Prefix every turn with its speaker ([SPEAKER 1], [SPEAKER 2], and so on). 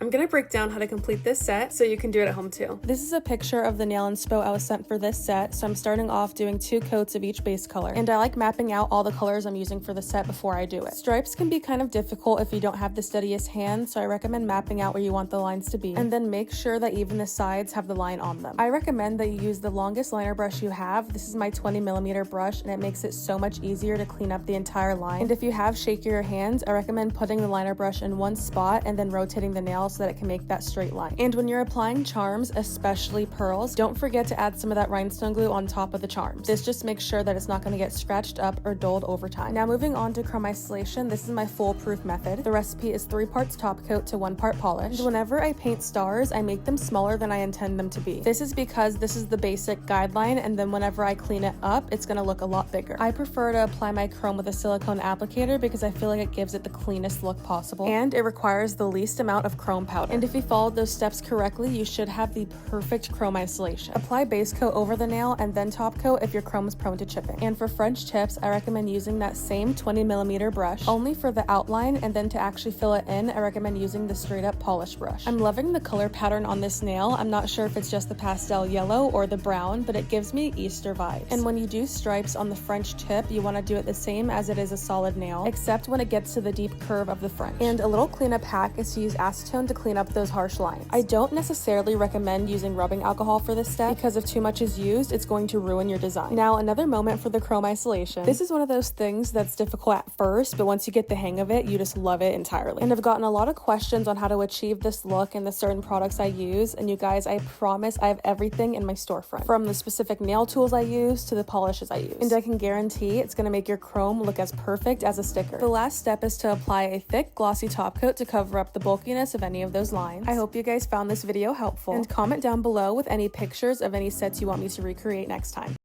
[SPEAKER 1] I'm gonna break down how to complete this set so you can do it at home too. This is a picture of the nail inspo I was sent for this set, so I'm starting off doing 2 coats of each base color. And I like mapping out all the colors I'm using for the set before I do it. Stripes can be kind of difficult if you don't have the steadiest hand, so I recommend mapping out where you want the lines to be, and then make sure that even the sides have the line on them. I recommend that you use the longest liner brush you have. This is my 20mm brush, and it makes it so much easier to clean up the entire line. And if you have shakier hands, I recommend putting the liner brush in one spot and then rotating the nail so that it can make that straight line. And when you're applying charms, especially pearls, don't forget to add some of that rhinestone glue on top of the charms. This just makes sure that it's not going to get scratched up or dulled over time. Now moving on to chrome isolation, this is my foolproof method. The recipe is 3 parts top coat to 1 part polish. And whenever I paint stars, I make them smaller than I intend them to be. This is because this is the basic guideline, and then whenever I clean it up, it's going to look a lot bigger. I prefer to apply my chrome with a silicone applicator because I feel like it gives it the cleanest look possible, and it requires the least amount of chrome powder. And if you followed those steps correctly, you should have the perfect chrome isolation. Apply base coat over the nail and then top coat if your chrome is prone to chipping. And for French tips, I recommend using that same 20mm brush, only for the outline, and then to actually fill it in, I recommend using the straight up polish brush. I'm loving the color pattern on this nail. I'm not sure if it's just the pastel yellow or the brown, but it gives me Easter vibes. And when you do stripes on the French tip, you want to do it the same as it is a solid nail, except when it gets to the deep curve of the French. And a little cleanup hack is to use acetone to clean up those harsh lines. I don't necessarily recommend using rubbing alcohol for this step because if too much is used, it's going to ruin your design. Now, another moment for the chrome isolation. This is one of those things that's difficult at first, but once you get the hang of it, you just love it entirely. And I've gotten a lot of questions on how to achieve this look and the certain products I use, and you guys, I promise I have everything in my storefront, from the specific nail tools I use to the polishes I use. And I can guarantee it's gonna make your chrome look as perfect as a sticker. The last step is to apply a thick, glossy top coat to cover up the bulkiness of any of those lines. I hope you guys found this video helpful, and comment down below with any pictures of any sets you want me to recreate next time.